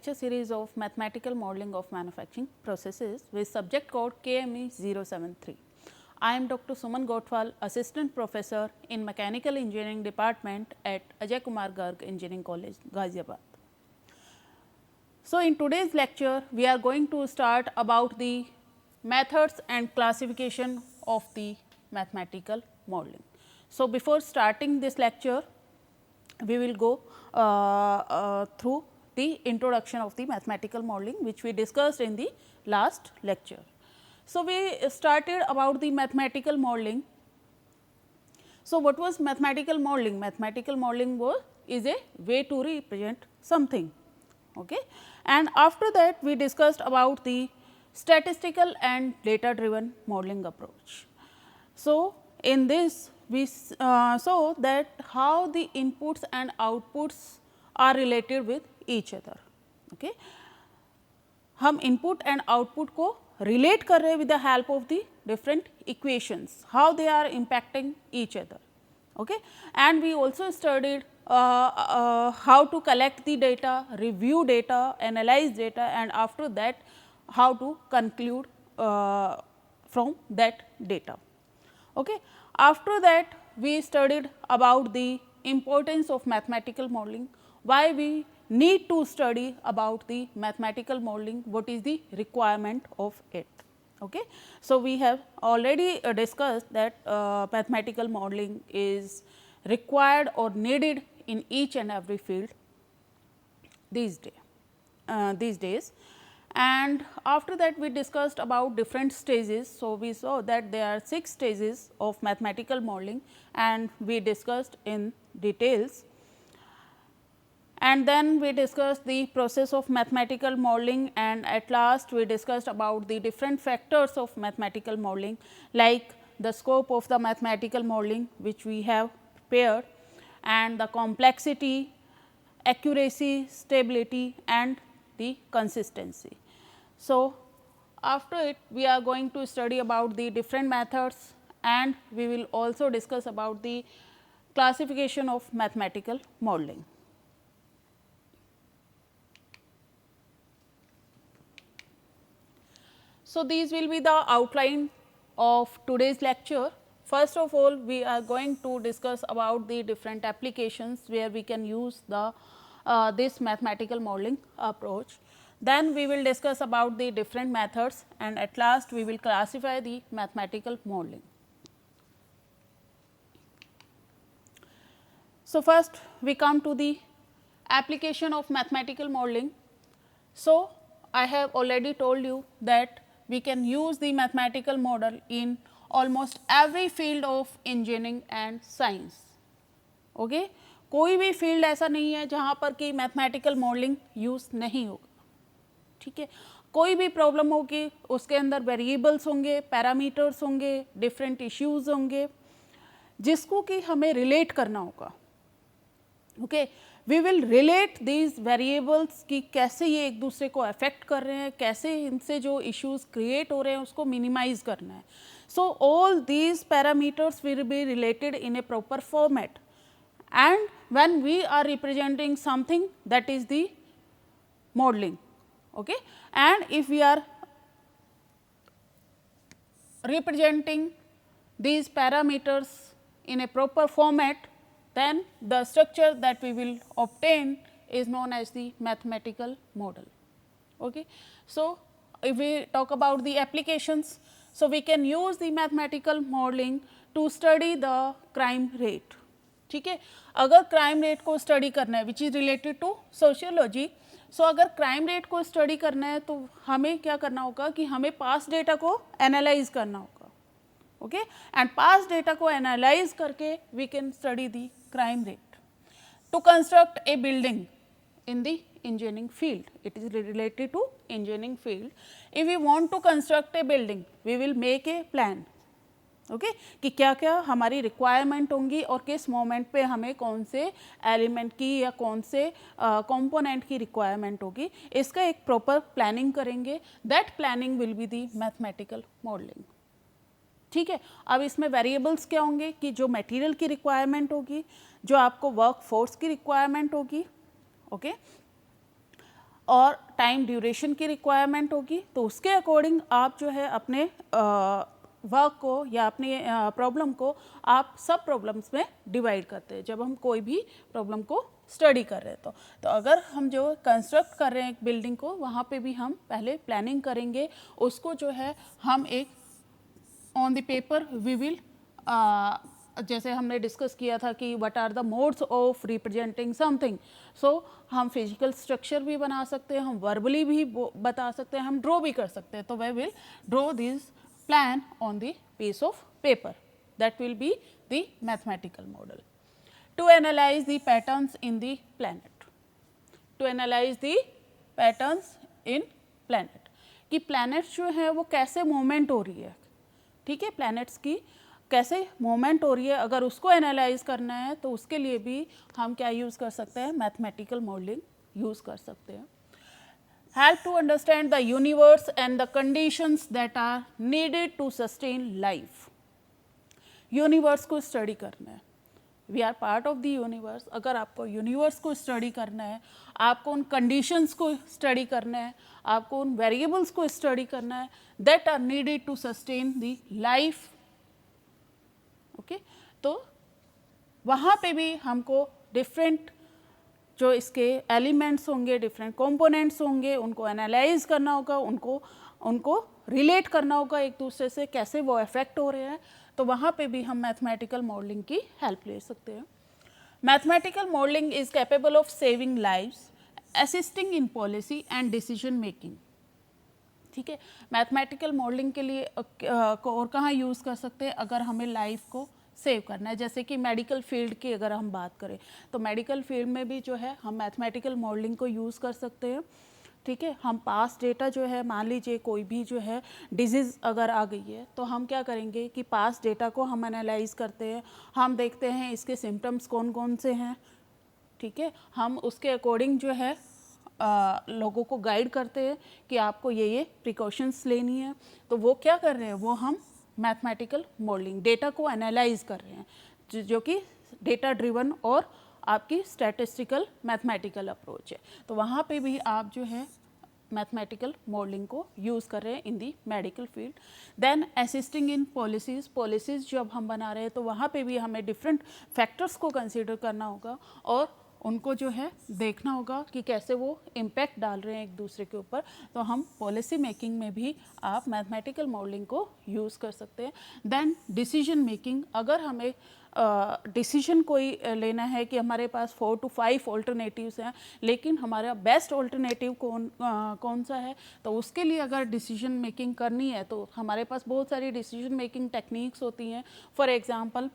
lecture series of mathematical modeling of manufacturing processes with subject code KME 073. I am Dr. Suman Gotwal, Assistant Professor in Mechanical Engineering Department at Ajay Kumar Garg Engineering College, Ghaziabad. So, in today's lecture, we are going to start about the methods and classification of the mathematical modeling. So, before starting this lecture, we will go through the introduction of the mathematical modeling, which we discussed in the last lecture. So, we started about the mathematical modeling. So, what was mathematical modeling? Mathematical modeling is a way to represent something. Okay. And after that, we discussed about the statistical and data driven modeling approach. So, in this we saw that how the inputs and outputs are related with each other. Okay. हम input and output को relate कर रहे हैं with the help of the different equations, how they are impacting each other. Okay. And we also studied how to collect the data, review data, analyze data, and after that how to conclude from that data. Okay. After that, we studied about the importance of mathematical modeling, why we need to study about the mathematical modeling, what is the requirement of it. Okay. So, we have already discussed that mathematical modeling is required or needed in each and every field these days. And after that, we discussed about different stages. So, we saw that there are 6 stages of mathematical modeling and we discussed in details. And then we discussed the process of mathematical modeling, and at last we discussed about the different factors of mathematical modeling, like the scope of the mathematical modeling which we have prepared, and the complexity, accuracy, stability, and the consistency. So, after it we are going to study about the different methods, and we will also discuss about the classification of mathematical modeling. So, these will be the outline of today's lecture. First of all, we are going to discuss about the different applications where we can use the this mathematical modeling approach. Then we will discuss about the different methods, and at last we will classify the mathematical modeling. So, first we come to the application of mathematical modeling. So, I have already told you that we can use the mathematical model in almost every field of engineering and science. Okay? कोई भी field ऐसा नहीं है जहाँ पर कि mathematical modelling use नहीं होगा. ठीक है. कोई भी प्रॉब्लम होगी उसके अंदर वेरिएबल्स होंगे, पैरामीटर्स होंगे, डिफरेंट इश्यूज होंगे जिसको कि हमें रिलेट करना होगा. Okay. We will relate these variables कि कैसे ये एक दूसरे को अफेक्ट कर रहे हैं, कैसे इनसे जो इश्यूज क्रिएट हो रहे हैं उसको मिनिमाइज करना है. So all these parameters will be related in A proper format, and when we are representing something, that is the modeling. Okay. And if we are representing these parameters in a proper format, then the structure that we will obtain is known as the mathematical model. Okay. So, if we talk about the applications, so we can use the mathematical modeling to study the crime rate. ठीक है. अगर crime rate को study करना है which is related to sociology, so अगर crime rate को study करना है तो हमें क्या करना होगा कि हमें पास्ट डेटा को एनालाइज करना होगा. ओके. एंड पास्ट डेटा को एनालाइज करके we can study the crime rate. To construct a building in the engineering field, it is related to engineering field. If we want to construct a building, we will make a plan. Okay. कि क्या क्या हमारी requirement होंगी और किस moment पे हमें कौन से एलिमेंट की या कौन से कंपोनेंट की रिक्वायरमेंट होगी, इसका एक प्रॉपर प्लानिंग करेंगे. That planning will be the mathematical modelling. ठीक है. अब इसमें वेरिएबल्स क्या होंगे कि जो मटेरियल की रिक्वायरमेंट होगी, जो आपको वर्क फोर्स की रिक्वायरमेंट होगी. ओके. और टाइम ड्यूरेशन की रिक्वायरमेंट होगी, तो उसके अकॉर्डिंग आप जो है अपने वर्क को या अपनी प्रॉब्लम को आप सब प्रॉब्लम्स में डिवाइड करते हैं जब हम कोई भी प्रॉब्लम को स्टडी कर रहे हैं। तो अगर हम जो कंस्ट्रक्ट कर रहे हैं एक बिल्डिंग को, वहाँ पे भी हम पहले प्लानिंग करेंगे, उसको जो है हम एक on the paper we will, जैसे हमने डिस्कस किया था कि what are the modes of representing something, so हम फिजिकल स्ट्रक्चर भी बना सकते हैं, हम वर्बली भी बता सकते हैं, हम ड्रॉ भी कर सकते हैं। तो we will draw this plan on the piece of paper, that will be the mathematical model to analyse the patterns in the planet. To analyse the patterns in planet, कि प्लैनेट्स जो है वो कैसे मूवमेंट हो रही है, ठीक है, प्लैनेट्स की कैसे मूवमेंट हो रही है, अगर उसको एनालाइज करना है तो उसके लिए भी हम क्या यूज़ कर सकते हैं, मैथमेटिकल मॉडलिंग यूज़ कर सकते हैं। Help to understand the universe and the conditions that are needed to sustain life. Universe को स्टडी करना है, we are part of the universe. अगर आपको यूनिवर्स को स्टडी करना है, आपको उन कंडीशंस को स्टडी करना है, आपको उन वेरिएबल्स को स्टडी करना है that are needed to sustain the life, okay. तो वहाँ पे भी हमको डिफरेंट जो इसके एलिमेंट्स होंगे, डिफरेंट कंपोनेंट्स होंगे, उनको एनालाइज करना होगा, उनको रिलेट करना होगा एक दूसरे से, कैसे वो इफेक्ट हो रहे हैं। तो वहाँ पे भी हम मैथमेटिकल मॉडलिंग की हेल्प ले सकते हैं। Mathematical modelling is capable of saving lives, assisting in policy and decision making, ठीक है। मैथमेटिकल मॉडलिंग के लिए और कहाँ यूज़ कर सकते हैं, अगर हमें लाइफ को सेव करना है, जैसे कि मेडिकल फील्ड की अगर हम बात करें तो मेडिकल फील्ड में भी जो है हम मैथमेटिकल मॉडलिंग को यूज़ कर सकते हैं, ठीक है। हम पास्ट डेटा जो है, मान लीजिए कोई भी जो है डिजीज़ अगर आ गई है, तो हम क्या करेंगे कि पास्ट डेटा को हम एनालाइज करते हैं, हम देखते हैं इसके सिम्टम्स कौन कौन से हैं, ठीक है। हम उसके अकॉर्डिंग जो है लोगों को गाइड करते हैं कि आपको ये प्रिकॉशंस लेनी है। तो वो क्या कर रहे हैं, वो हम मैथमेटिकल मॉडलिंग डेटा को एनालाइज कर रहे हैं, जो कि डेटा ड्रिवन और आपकी स्टैटिस्टिकल मैथमेटिकल अप्रोच है। तो वहाँ पे भी आप जो है मैथमेटिकल मॉडलिंग को यूज़ कर रहे हैं in the medical field. Then assisting in policies, policies जब हम बना रहे हैं तो वहाँ पे भी हमें डिफरेंट फैक्टर्स को कंसीडर करना होगा और उनको जो है देखना होगा कि कैसे वो इम्पैक्ट डाल रहे हैं एक दूसरे के ऊपर। तो हम पॉलिसी मेकिंग में भी आप मैथमेटिकल मॉडलिंग को यूज़ कर सकते हैं। देन डिसीजन मेकिंग, अगर हमें डिसीजन कोई लेना है कि हमारे पास 4 to 5 ऑल्टरनेटिव्स हैं, लेकिन हमारा बेस्ट ऑल्टरनेटिव कौन सा है, तो उसके लिए अगर डिसीजन मेकिंग करनी है तो हमारे पास बहुत सारी डिसीजन मेकिंग टेक्निक्स होती हैं। फॉर एग्जांपल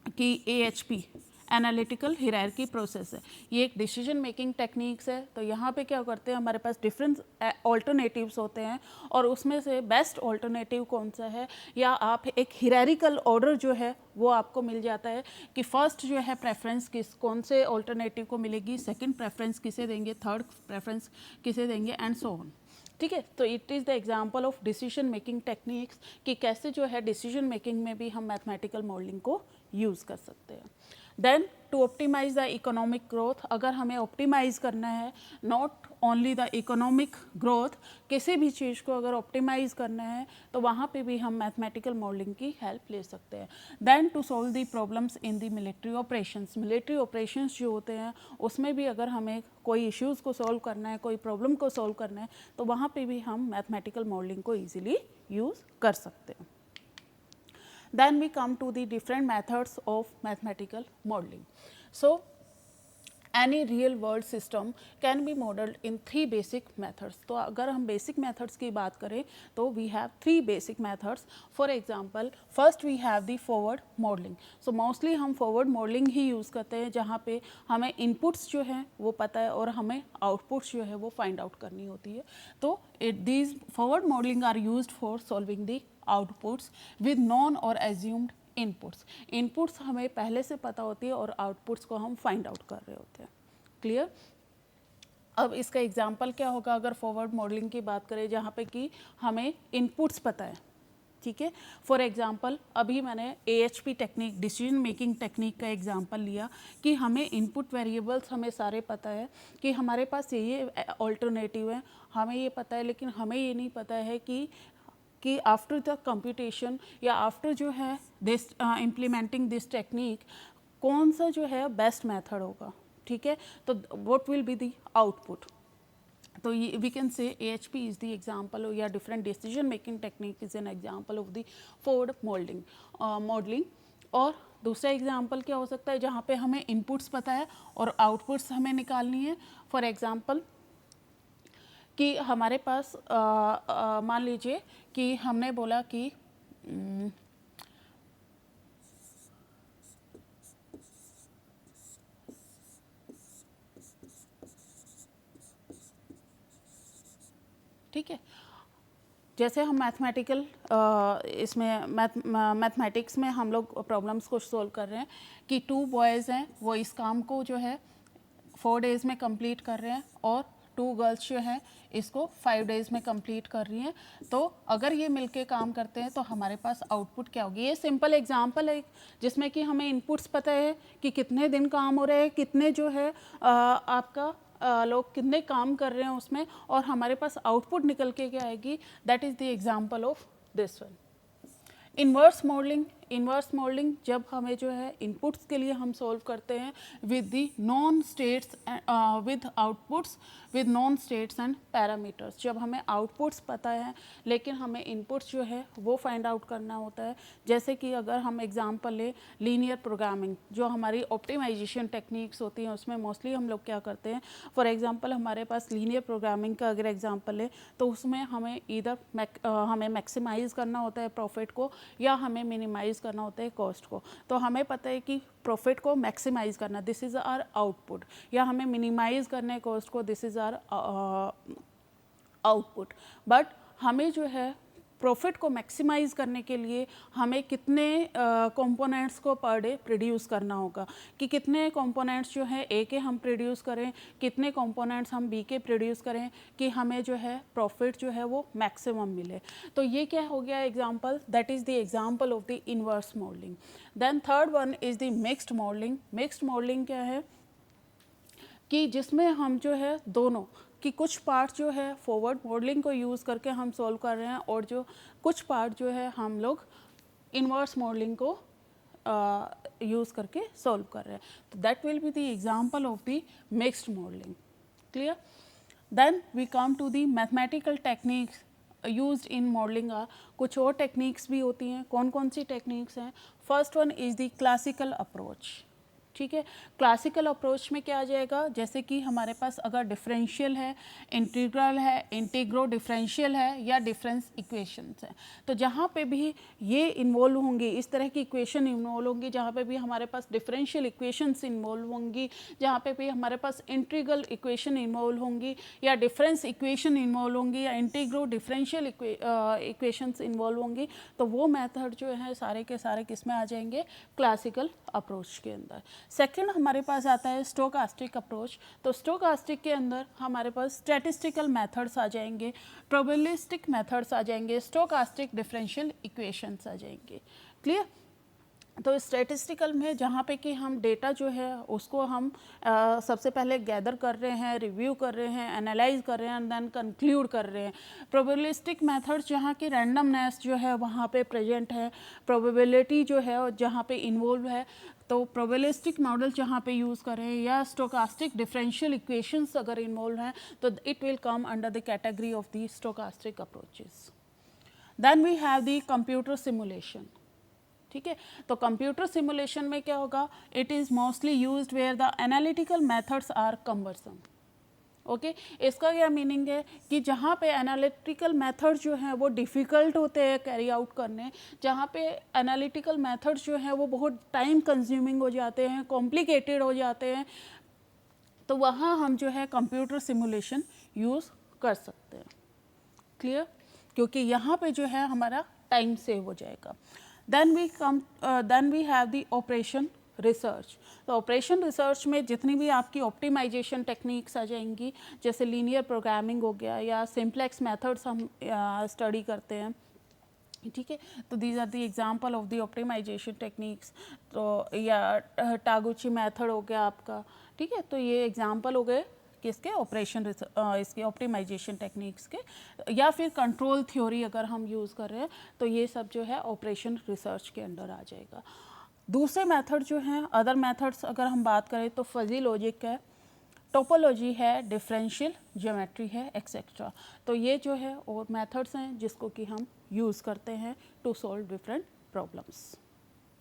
कि AHP एनालिटिकल हिरार्की प्रोसेस है, ये एक डिसीजन मेकिंग टेक्निक्स है। तो यहाँ पे क्या करते हैं, हमारे पास डिफरेंट ऑल्टरनेटिव्स होते हैं और उसमें से बेस्ट ऑल्टरनेटिव कौन सा है, या आप एक हिरारिकल ऑर्डर जो है वो आपको मिल जाता है कि फर्स्ट जो है प्रेफरेंस कौन से ऑल्टरनेटिव को मिलेगी, सेकंड प्रेफरेंस किसे देंगे, थर्ड प्रेफरेंस किसे देंगे, एंड सो ऑन, ठीक है। तो it is the example of decision making techniques कि कैसे जो है डिसीजन मेकिंग में भी हम मैथमेटिकल मॉडलिंग को यूज़ कर सकते हैं। Then to optimise the economic growth, अगर हमें ऑप्टिमाइज़ करना है not only the economic growth, किसी भी चीज़ को अगर ऑप्टिमाइज़ करना है तो वहाँ पे भी हम मैथमेटिकल मॉडलिंग की हेल्प ले सकते हैं। Then to solve the problems in the military operations, military operations जो होते हैं उसमें भी अगर हमें कोई इश्यूज़ को सॉल्व करना है, कोई प्रॉब्लम को सॉल्व करना है, तो वहाँ पे भी हम मैथमेटिकल मॉडलिंग को ईजिली यूज़ कर सकते हैं। Then we come to the different methods of mathematical modeling. So any real world system can be modeled in 3 basic methods. तो अगर हम basic methods की बात करें तो we have 3 basic methods. For example, first we have the forward modeling. So mostly हम forward modeling ही use करते हैं जहाँ पे हमें inputs जो हैं वो पता है और हमें outputs जो है वो find out करनी होती है। तो these forward modeling are used for solving the outputs with known or assumed inputs. Inputs हमें पहले से पता होती है और आउटपुट्स को हम फाइंड आउट कर रहे होते हैं। क्लियर? अब इसका एग्जांपल क्या होगा अगर फॉरवर्ड मॉडलिंग की बात करें जहाँ पे कि हमें इनपुट्स पता है, ठीक है। फॉर एग्जांपल अभी मैंने AHP technique, decision making technique का एग्जांपल लिया कि हमें इनपुट वेरिएबल्स हमें सारे पता है कि हमारे पास ये ऑल्टरनेटिव है, हमें ये पता है, लेकिन हमें ये नहीं पता है कि आफ्टर द कंप्यूटेशन या आफ्टर जो है दिस इम्प्लीमेंटिंग दिस टेक्निक कौन सा जो है बेस्ट मेथड होगा, ठीक है। तो what will be the output. तो ये we can say AHP is the example, या different decision making technique is an example of the ford modelling. और दूसरा एग्जांपल क्या हो सकता है, जहाँ पे हमें इनपुट्स पता है और आउटपुट्स हमें निकालनी है। फॉर एग्जांपल कि हमारे पास मान लीजिए कि हमने बोला कि ठीक है, जैसे हम मैथमेटिकल इसमें मैथमेटिक्स में हम लोग प्रॉब्लम्स को सॉल्व कर रहे हैं कि 2 बॉयज़ हैं, वो इस काम को जो है 4 डेज़ में कंप्लीट कर रहे हैं और 2 गर्ल्स जो हैं इसको 5 डेज़ में कंप्लीट कर रही हैं। तो अगर ये मिलके काम करते हैं तो हमारे पास आउटपुट क्या होगी। ये सिंपल एग्जांपल है जिसमें कि हमें इनपुट्स पता है कि कितने दिन काम हो रहे हैं, कितने जो है आपका लोग कितने काम कर रहे हैं उसमें, और हमारे पास आउटपुट निकल के क्या आएगी। That is the example of this one. Inverse modelling जब हमें जो है इनपुट्स के लिए हम सॉल्व करते हैं with the non states with outputs with non states and parameters. जब हमें आउटपुट्स पता है लेकिन हमें इनपुट्स जो है वो फाइंड आउट करना होता है। जैसे कि अगर हम एग्जांपल ले लीनियर प्रोग्रामिंग, जो हमारी ऑप्टिमाइजेशन टेक्निक्स होती हैं उसमें मोस्टली हम लोग क्या करते हैं। फॉर एग्जांपल हमारे पास लीनियर प्रोग्रामिंग का अगर एग्जांपल ले तो उसमें हमें हमें मैक्सिमाइज़ करना होता है प्रॉफिट को, या हमें मिनिमाइज़ करना होता है कॉस्ट को। तो हमें पता है कि प्रॉफिट को मैक्सिमाइज़ करना, दिस इज़ आवर आउटपुट, या हमें मिनिमाइज़ करना है कॉस्ट को, this is our output. But हमें जो है प्रॉफिट को मैक्सिमाइज़ करने के लिए हमें कितने कंपोनेंट्स को पर डे प्रोड्यूस करना होगा, कि कितने कंपोनेंट्स जो है A के हम प्रोड्यूस करें, कितने कंपोनेंट्स हम B के प्रोड्यूस करें कि हमें जो है प्रॉफिट जो है वो मैक्सिमम मिले। तो ये क्या हो गया example, that is the example of the inverse modelling. Then third one is the mixed modelling. Mixed modelling क्या है कि जिसमें हम जो है दोनों कि कुछ पार्ट जो है फॉरवर्ड मॉडलिंग को यूज़ करके हम सॉल्व कर रहे हैं, और जो कुछ पार्ट जो है हम लोग इन्वर्स मॉडलिंग को यूज़ करके सॉल्व कर रहे हैं। तो that will be the example of the mixed modelling. Clear. Then we come to the mathematical techniques used in modelling. कुछ और टेक्निक्स भी होती हैं। कौन कौन सी टेक्निक्स हैं। First one is the classical approach. ठीक है, क्लासिकल अप्रोच में क्या आ जाएगा, जैसे कि हमारे पास अगर डिफरेंशियल है, इंटीग्रल है, इंटीग्रो डिफरेंशियल है, या डिफरेंस इक्वेशंस है, तो जहाँ पे भी ये इन्वॉल्व होंगी, इस तरह की इक्वेशन इन्वॉल्व होंगी, जहाँ पे भी हमारे पास डिफरेंशियल इक्वेशंस इन्वॉल्व होंगी, जहाँ पे भी हमारे पास इंटीग्रल इक्वेशन इन्वॉल्व होंगी, या डिफरेंस इक्वेशन इन्वॉल्व होंगी, या इंटीग्रो डिफरेंशियल इक्वेशंस इन्वॉल्व होंगी, तो वो मेथड जो है सारे के सारे किस में आ जाएंगे, क्लासिकल अप्रोच के अंदर। सेकंड हमारे पास आता है स्टोकास्टिक अप्रोच। तो स्टोकास्टिक के अंदर हमारे पास स्टैटिस्टिकल मेथड्स आ जाएंगे, प्रोबेबिलिस्टिक मेथड्स आ जाएंगे, स्टोकास्टिक डिफरेंशियल इक्वेशंस आ जाएंगे। क्लियर। तो स्टैटिस्टिकल में जहाँ पे कि हम डेटा जो है उसको हम सबसे पहले गैदर कर रहे हैं, रिव्यू कर रहे हैं, एनालाइज कर रहे हैं, एंड देन कंक्लूड कर रहे हैं। प्रोबेबिलिस्टिक मेथड्स जहाँ की रैंडमनेस जो है वहाँ पे प्रेजेंट है, प्रोबेबिलिटी जो है जहाँ पे इन्वॉल्व है, तो प्रोबेबिलिस्टिक मॉडल जहाँ पे यूज़ करें, या स्टोकास्टिक डिफरेंशियल इक्वेशंस अगर इन्वॉल्व हैं, तो it will come under the category of the stochastic approaches. Then we have the computer simulation. ठीक है, तो कंप्यूटर सिमुलेशन में क्या होगा, it is mostly used where the analytical methods are cumbersome. Okay, इसका क्या मीनिंग है कि जहाँ पे एनालिटिकल मेथड जो हैं वो डिफ़िकल्ट होते हैं कैरी आउट करने, जहाँ पे एनालिटिकल मेथड्स जो हैं वो बहुत टाइम कंज्यूमिंग हो जाते हैं, कॉम्प्लिकेटेड हो जाते हैं, तो वहाँ हम जो है कंप्यूटर सिमुलेशन यूज़ कर सकते हैं। क्लियर, क्योंकि यहाँ पे जो है हमारा टाइम सेव हो जाएगा। Then we have the operation research. तो ऑपरेशन रिसर्च में जितनी भी आपकी ऑप्टिमाइजेशन टेक्निक्स आ जाएंगी, जैसे लीनियर प्रोग्रामिंग हो गया, या सिंप्लेक्स मेथड्स हम स्टडी करते हैं, ठीक है। तो these are the example of the optimisation techniques. तो या टागुची मेथड हो गया आपका, ठीक है। तो ये एग्जांपल हो गए किसके, ऑपरेशन इसके ऑप्टिमाइजेशन टेक्निक्स के, या फिर कंट्रोल थ्योरी अगर हम यूज़ कर रहे हैं तो ये सब जो है ऑपरेशन रिसर्च के अंडर आ जाएगा। दूसरे मेथड जो हैं, अदर मेथड्स अगर हम बात करें तो फजी लॉजिक है, टोपोलॉजी है, डिफरेंशियल ज्योमेट्री है, एक्सेट्रा। तो ये जो है और मेथड्स हैं जिसको कि हम यूज़ करते हैं टू सॉल्व डिफरेंट प्रॉब्लम्स,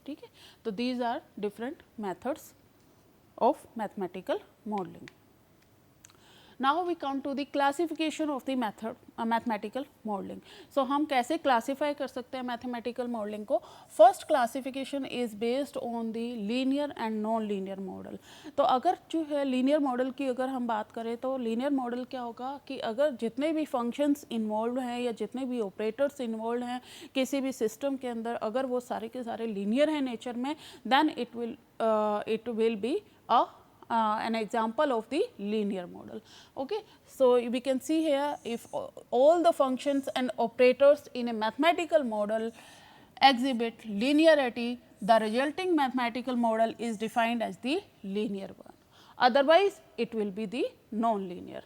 ठीक है। तो these are different methods of mathematical modelling. Now we come to the classification of the mathematical modeling. So हम कैसे classify कर सकते हैं mathematical modeling को? First classification is based on the linear and non-linear model. तो अगर जो है linear model की अगर हम बात करें तो linear model क्या होगा कि अगर जितने भी functions involved हैं या जितने भी operators involved हैं किसी भी system के अंदर, अगर वो सारे के सारे linear हैं nature में, then it will be an example of the linear model. Okay, so we can see here, if all the functions and operators in a mathematical model exhibit linearity, the resulting mathematical model is defined as the linear one. Otherwise it will be the non-linear.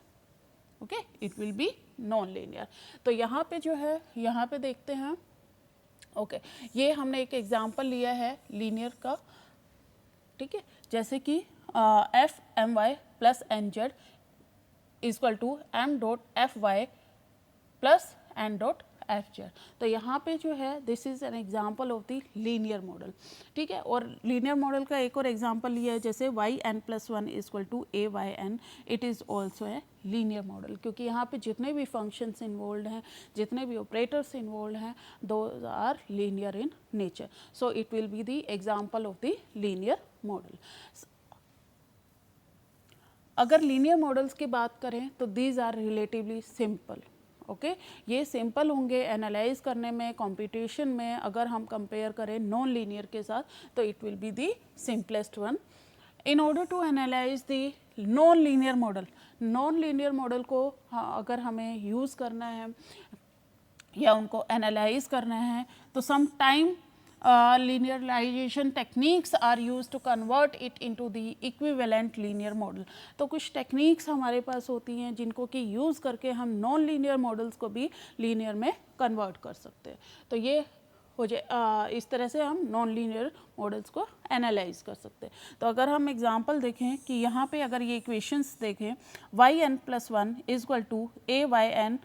Okay, it will be non-linear. तो यहाँ पे जो है, यहाँ पे देखते हैं, okay ये हमने एक एग्जाम्पल लिया है लीनियर का, ठीक है। जैसे कि F M Y plus N Z equal to M dot F Y plus N dot F Z. तो यहाँ पे जो है this is an example of the linear model, ठीक है। और लीनियर मॉडल का एक और एग्जाम्पल लिया है जैसे Y N plus one equal to A Y N, it is also a linear model, क्योंकि यहाँ पे जितने भी फंक्शंस इन्वॉल्व हैं, जितने भी ऑपरेटर्स इन्वॉल्व हैं, those are linear in nature, so it will be the example of the linear model. अगर लीनियर मॉडल्स की बात करें तो these are relatively simple, okay ये सिंपल होंगे एनालाइज करने में, कंप्यूटेशन में अगर हम कंपेयर करें नॉन लीनियर के साथ तो it will be the simplest one. In order to analyse the non linear model को अगर हमें यूज़ करना है या उनको एनालाइज करना है तो some time linearization techniques are used to convert it into the equivalent linear model। तो कुछ टेक्निक्स हमारे पास होती हैं जिनको कि यूज़ करके हम नॉन लीनियर मॉडल्स को भी लीनियर में कन्वर्ट कर सकते हैं। तो ये हो जाए, इस तरह से हम नॉन लीनियर मॉडल्स को एनालाइज कर सकते हैं। तो अगर हम एग्जांपल देखें कि यहाँ पे अगर ये इक्वेशंस देखें y N plus one equal to A Y n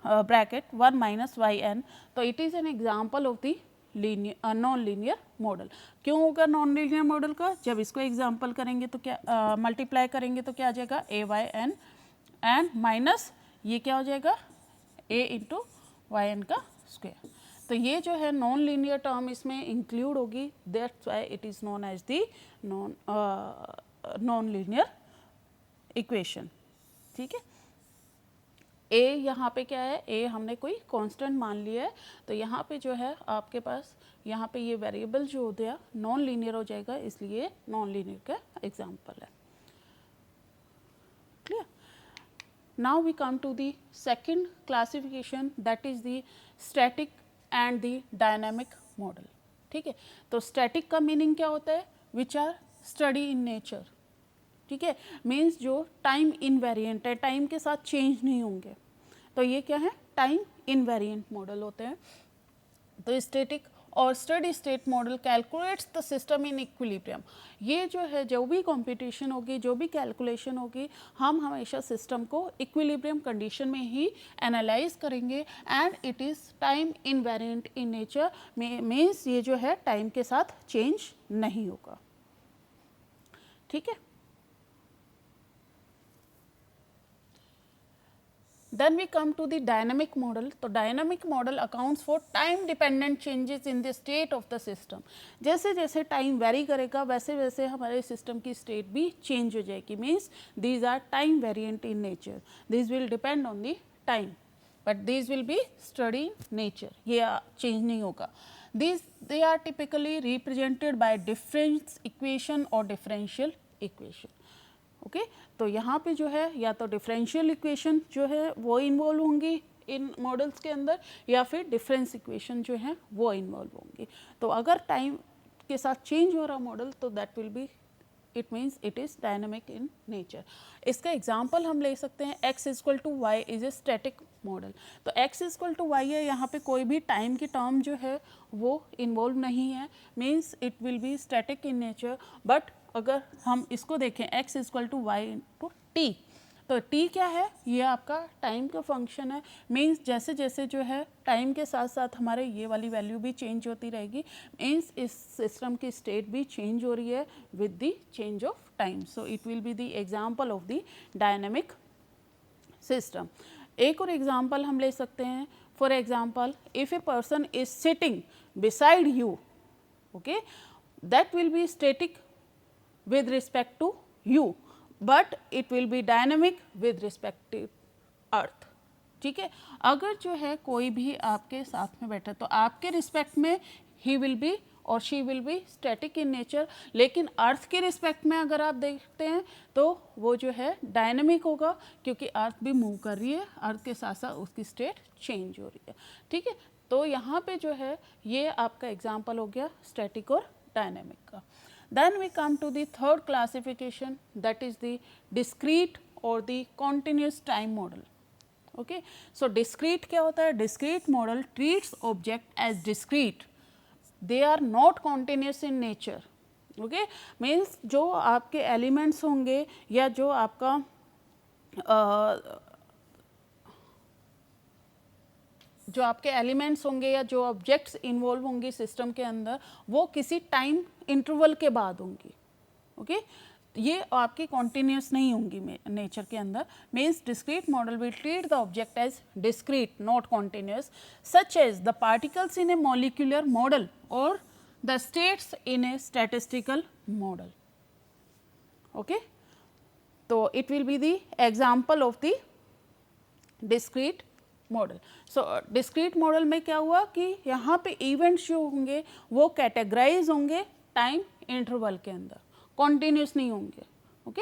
bracket 1 minus y n, तो it is an example of the linear non linear model. क्यों होगा नॉन लीनियर मॉडल का? जब इसको एग्जाम्पल करेंगे तो क्या मल्टीप्लाई करेंगे तो क्या आ जाएगा A Y N and minus ये क्या हो जाएगा ए इंटू वाई एन का स्क्वायर। तो ये जो है नॉन लीनियर टर्म इसमें इंक्लूड होगी, that's why it is known as the non linear equation, ठीक है। ए यहाँ पे क्या है, ए हमने कोई कांस्टेंट मान लिया है, तो यहाँ पे जो है आपके पास यहाँ पे ये वेरिएबल जो हो गया नॉन लीनियर हो जाएगा, इसलिए नॉन लीनियर का एग्जांपल है। Clear? Now we come to the second classification, that is the static and the dynamic model, ठीक है। तो स्टैटिक का मीनिंग क्या होता है? Which are study in nature, ठीक है, मीन्स जो टाइम इनवेरिएंट है, टाइम के साथ चेंज नहीं होंगे, तो ये क्या है टाइम इनवेरिएंट मॉडल होते हैं। तो स्टैटिक और steady state model calculates the system in equilibrium. ये जो है जो भी कंप्यूटेशन होगी, जो भी कैलकुलेशन होगी, हम हमेशा सिस्टम को इक्विलिब्रियम कंडीशन में ही एनालाइज करेंगे and it is time invariant in nature, means ये जो है टाइम के साथ चेंज नहीं होगा, ठीक है। Then we come to the dynamic model। तो dynamic model accounts for time dependent changes in the state of the system। जैसे जैसे टाइम वेरी करेगा वैसे वैसे हमारे सिस्टम की स्टेट भी चेंज हो जाएगी, means these are time variant in nature, these will depend on the time but these will be steady in nature, ये चेंज नहीं होगा। They are typically represented by difference equation और differential equation, okay तो यहाँ पे जो है या तो डिफरेंशियल इक्वेशन जो है वो इन्वॉल्व होंगी इन मॉडल्स के अंदर, या फिर डिफरेंस इक्वेशन जो है वो इन्वॉल्व होंगी। तो अगर टाइम के साथ चेंज हो रहा मॉडल तो that will be, it means it is dynamic in nature. इसका एग्जाम्पल हम ले सकते हैं x equal to Y is a static model. तो x इक्वल टू वाई है, यहाँ पे कोई भी टाइम की टर्म जो है वो इन्वॉल्व नहीं है, means it will be static in nature. But अगर हम इसको देखें x equal to Y into T, तो t क्या है, ये आपका टाइम का फंक्शन है। मीन्स जैसे जैसे जो है टाइम के साथ साथ हमारे ये वाली वैल्यू भी चेंज होती रहेगी, मीन्स इस सिस्टम की स्टेट भी चेंज हो रही है with the change of time. So it will be the example of the dynamic system. एक और एग्जांपल हम ले सकते हैं, for example if a person is sitting beside you, okay, that will be static with respect to you, but it will be dynamic with respect to earth। ठीक है, अगर जो है कोई भी आपके साथ में बैठा तो आपके रिस्पेक्ट में he will be और she will be static in nature, लेकिन अर्थ के रिस्पेक्ट में अगर आप देखते हैं तो वो जो है डायनेमिक होगा, क्योंकि अर्थ भी मूव कर रही है, अर्थ के साथ साथ उसकी स्टेट चेंज हो रही है। ठीक है, तो यहाँ पे जो है ये आपका एग्जाम्पल हो गया स्टैटिक और डायनेमिक का। Then we come to the third classification, that is the discrete or the continuous time model। Okay, so discrete क्या होता है? Discrete model treats object as discrete, they are not continuous in nature। Okay, means जो आपके elements होंगे या जो आपका जो आपके एलिमेंट्स होंगे या जो ऑब्जेक्ट्स इन्वॉल्व होंगी सिस्टम के अंदर, वो किसी टाइम इंटरवल के बाद होंगी। ओके, ये आपकी कॉन्टिन्यूस नहीं होंगी नेचर के अंदर। Means discrete model will treat the object as discrete not continuous, such as the particles in a molecular model और the states in a statistical model. Okay, तो it will be the example of the discrete model. So discrete model में क्या हुआ कि यहाँ पे events जो होंगे वो कैटेगराइज होंगे टाइम इंटरवल के अंदर, कॉन्टिन्यूस नहीं होंगे। ओके,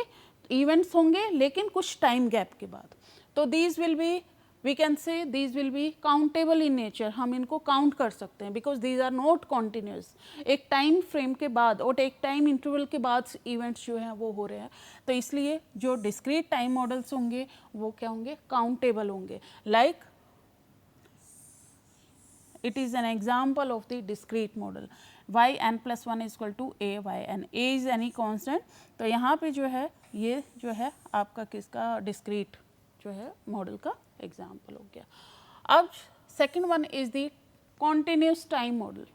इवेंट्स होंगे लेकिन कुछ टाइम गैप के बाद। तो these will be, we can say these will be countable in nature, हम इनको काउंट कर सकते हैं because these are not continuous. एक टाइम फ्रेम के बाद और एक टाइम इंटरवल के बाद इवेंट्स जो हैं वो हो रहे हैं, तो इसलिए जो डिस्क्रीट टाइम मॉडल्स होंगे वो क्या होंगे, काउंटेबल होंगे। Like it is an example of the discrete model, y n plus 1 is equal to a y n, a is any constant। तो यहाँ पे जो है ये जो है आपका किसका डिस्क्रीट जो है मॉडल का एग्जाम्पल हो गया। अब second one is the continuous time model.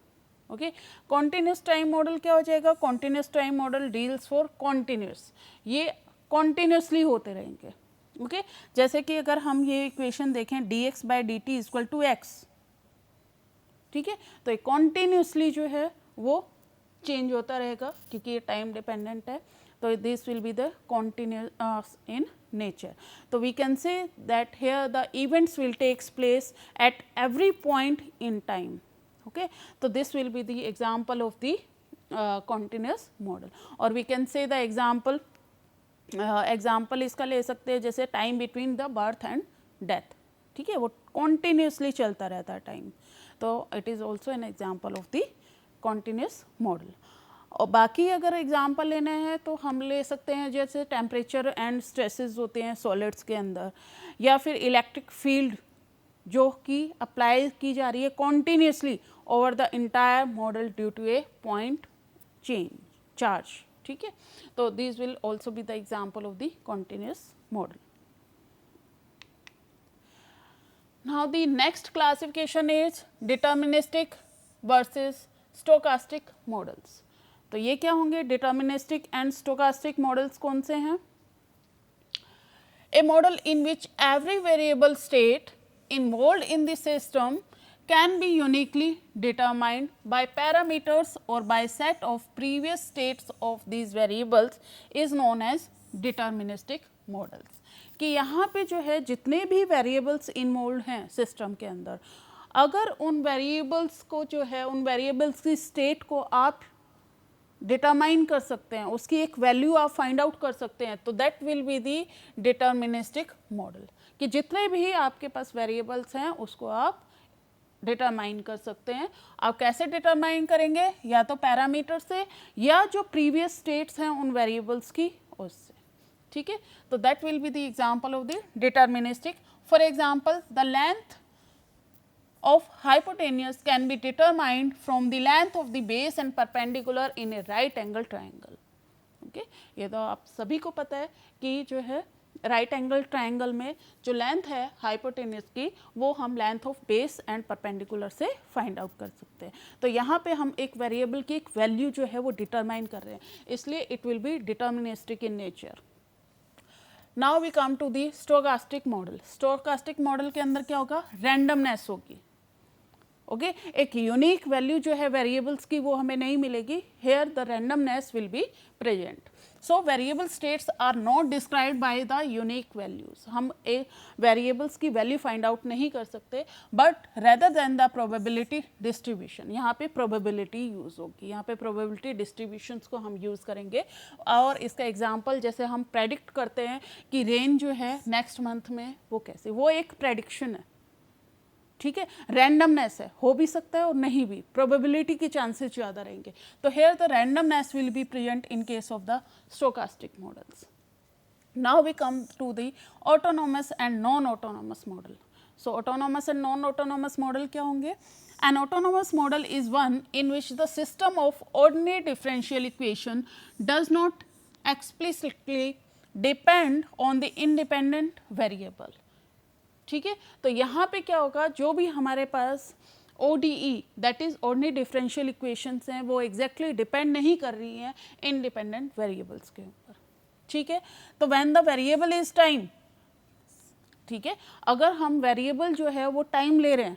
Okay, continuous time model क्या हो जाएगा, continuous time model deals for continuous, ये कॉन्टिन्यूसली होते रहेंगे। ओके, जैसे कि अगर हम ये इक्वेशन देखें dx by D T equal to X, ठीक है, तो कॉन्टिन्यूसली जो है वो चेंज होता रहेगा क्योंकि ये टाइम डिपेंडेंट है। तो this will be the continuous in nature. तो we can say that here the events will takes place at every point in time. Okay, तो this will be the example of the continuous model. और we can say the example इसका ले सकते हैं जैसे time between the birth and death. ठीक है, वो कॉन्टिन्यूसली चलता रहता है टाइम, तो it is also an example of the continuous model. और बाकी अगर एग्जाम्पल लेने हैं तो हम ले सकते हैं जैसे टेम्परेचर एंड स्ट्रेसेस होते हैं सॉलिड्स के अंदर, या फिर इलेक्ट्रिक फील्ड जो कि अप्लाई की जा रही है continuously over the entire model due to a point change charge. ठीक है, तो this will also be the example of the continuous model. Now the next classification is deterministic versus stochastic models। तो ये क्या होंगे, deterministic and stochastic models कौन से हैं? A model in which every variable state involved in the system can be uniquely determined by parameters or by set of previous states of these variables is known as deterministic models। कि यहाँ पे जो है जितने भी variables involve हैं system के अंदर, अगर उन वेरिएबल्स को जो है उन वेरिएबल्स की स्टेट को आप डिटरमाइन कर सकते हैं, उसकी एक वैल्यू आप फाइंड आउट कर सकते हैं, तो that will be the deterministic model, कि जितने भी आपके पास वेरिएबल्स हैं उसको आप डिटरमाइन कर सकते हैं। आप कैसे डिटरमाइन करेंगे, या तो पैरामीटर से या जो प्रीवियस स्टेट्स हैं उन वेरिएबल्स की उससे, ठीक है। तो that will be the example of the deterministic. For example the length of hypotenuse can be determined from the length of the base and perpendicular in a right angle triangle. Okay? ये तो आप सभी को पता है कि जो है राइट एंगल ट्रायंगल में जो लेंथ है हाइपोटेन्यूज की वो हम length of base and perpendicular से फाइंड आउट कर सकते हैं। तो यहाँ पे हम एक वेरिएबल की एक वैल्यू जो है वो डिटरमाइन कर रहे हैं, इसलिए it will be deterministic in nature. Now we come to the stochastic model. Stochastic model के अंदर क्या होगा, रैंडमनेस होगी। ओके एक यूनिक वैल्यू जो है वेरिएबल्स की वो हमें नहीं मिलेगी, here the randomness will be present. So variable states are not described by the unique values. हम एक वेरिएबल्स की वैल्यू फाइंड आउट नहीं कर सकते, but rather than the probability distribution, यहाँ पे प्रोबेबिलिटी यूज होगी, यहाँ पे प्रोबेबिलिटी डिस्ट्रीब्यूशंस को हम यूज़ करेंगे। और इसका एग्जांपल जैसे हम प्रेडिक्ट करते हैं कि रेन जो है नेक्स्ट मंथ में वो कैसे, वो एक प्रेडिक्शन है, ठीक है। रैंडमनेस है, हो भी सकता है और नहीं भी, प्रोबेबिलिटी के चांसेस ज़्यादा रहेंगे। तो here the randomness will be present in case of the stochastic models. Now we come to the autonomous and non autonomous model. So autonomous and non autonomous model क्या होंगे? An autonomous model is one in which the system of ordinary differential equation does not explicitly depend on the independent variable. ठीक है, तो यहाँ पे क्या होगा, जो भी हमारे पास ODE that is ordinary differential equations हैं वो एग्जैक्टली डिपेंड नहीं कर रही हैं इंडिपेंडेंट वेरिएबल्स के ऊपर, ठीक है। तो when the variable is time, ठीक है, अगर हम वेरिएबल जो है वो टाइम ले रहे हैं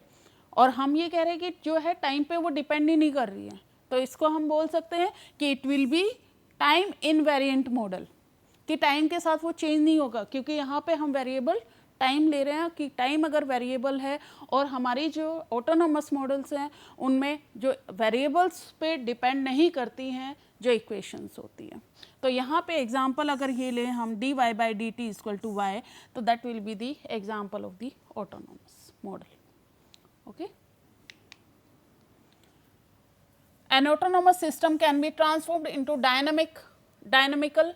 और हम ये कह रहे हैं कि जो है टाइम पे वो डिपेंड ही नहीं कर रही है, तो इसको हम बोल सकते हैं कि it will B time invariant model, कि टाइम के साथ वो चेंज नहीं होगा, क्योंकि यहाँ पे हम वेरिएबल टाइम ले रहे हैं कि टाइम अगर वेरिएबल है और हमारी जो ऑटोनोमस मॉडल्स हैं उनमें जो वेरिएबल्स पे डिपेंड नहीं करती हैं जो इक्वेशंस होती हैं। तो यहाँ पे एग्जांपल अगर ये लें हम dy by dt equal to y, तो that will be the example of the autonomous model. Okay, an autonomous system can be transformed into dynamical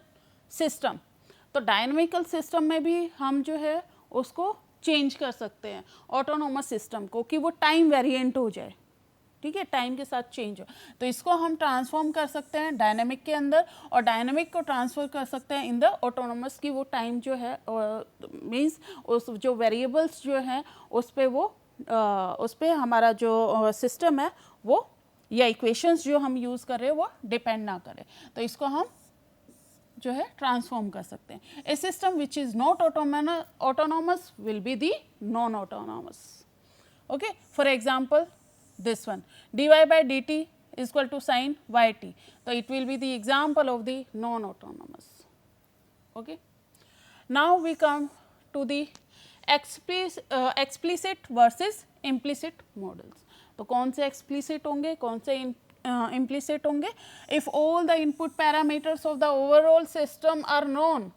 system। तो डायनामिकल सिस्टम में भी हम जो है उसको चेंज कर सकते हैं ऑटोनोमस सिस्टम को, कि वो टाइम वेरिएंट हो जाए, ठीक है, टाइम के साथ चेंज हो। तो इसको हम ट्रांसफॉर्म कर सकते हैं डायनामिक के अंदर, और डायनामिक को ट्रांसफर कर सकते हैं इन द ऑटोनोमस, की वो टाइम जो है मीन्स उस जो वेरिएबल्स जो हैं उस पर वो उस पर हमारा जो सिस्टम है वो या इक्वेशंस जो हम यूज़ कर रहे हैं वो डिपेंड ना करें। तो इसको हम जो है ट्रांसफॉर्म कर सकते हैं। A system which is not autonomous will be the non autonomous. Okay, for example this one dy by dt equal to sine yt, तो it will be the example of the non autonomous. Okay, now we come to the explicit versus implicit models. तो कौन से explicit होंगे, कौन से implicit होंगे? If all the input parameters of the overall system are known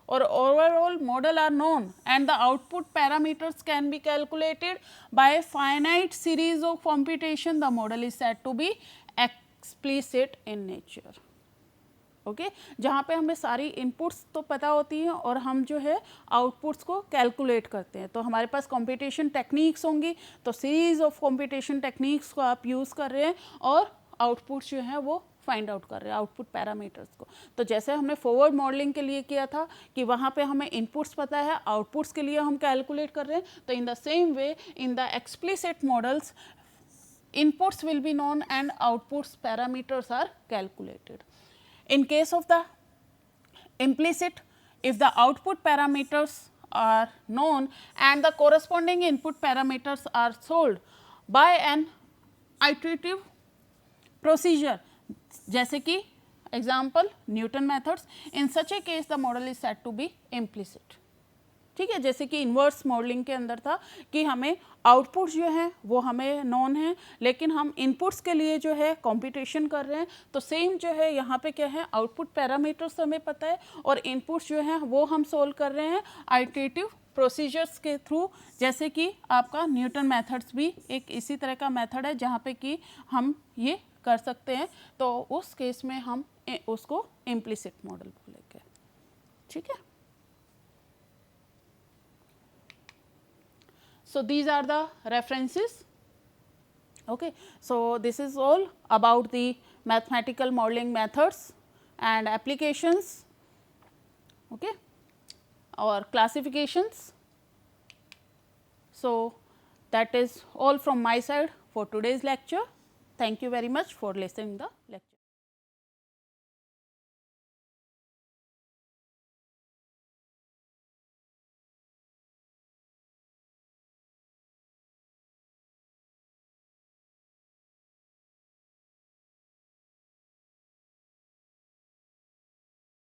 or overall model are known and the output parameters can be calculated by a finite series of computation, the model is said to be explicit in nature। Okay, जहाँ पे हमें सारी inputs तो पता होती हैं और हम जो है आउटपुट्स को कैलकुलेट करते हैं, तो हमारे पास कंप्यूटेशन टेक्निक्स होंगी, तो सीरीज ऑफ कंप्यूटेशन टेक्निक्स को आप यूज़ कर रहे हैं और आउटपुट्स जो है वो फाइंड आउट कर रहे हैं, आउटपुट पैरामीटर्स को। तो जैसे हमने फॉरवर्ड मॉडलिंग के लिए किया था कि वहाँ पे हमें इनपुट्स पता है, आउटपुट्स के लिए हम कैलकुलेट कर रहे हैं, तो in the same way in the explicit models inputs will be known and outputs parameters are calculated. In case of the implicit, if the output parameters are known and the corresponding input parameters are solved by an iterative procedure, जैसे कि example Newton methods, in such a case the model is said to be implicit. ठीक है। जैसे कि inverse modelling के अंदर था कि हमें आउटपुट जो है वो हमें नॉन है, लेकिन हम इनपुट्स के लिए जो है कंपटीशन कर रहे हैं। तो सेम जो है यहाँ पे क्या है, आउटपुट पैरामीटर्स हमें पता है और इनपुट्स जो है वो हम सोल्व कर रहे हैं आइटरेटिव प्रोसीजर्स के थ्रू। जैसे कि आपका न्यूटन मेथड्स भी एक इसी तरह का मेथड है जहाँ पे कि हम ये कर सकते हैं। तो उस केस में हम उसको इम्प्लिसिट मॉडल बोलेंगे, ठीक है। So these are the references. Okay. So this is all about the mathematical modeling methods and applications, okay, or classifications. So that is all from my side for today's lecture. Thank you very much for listening the lecture.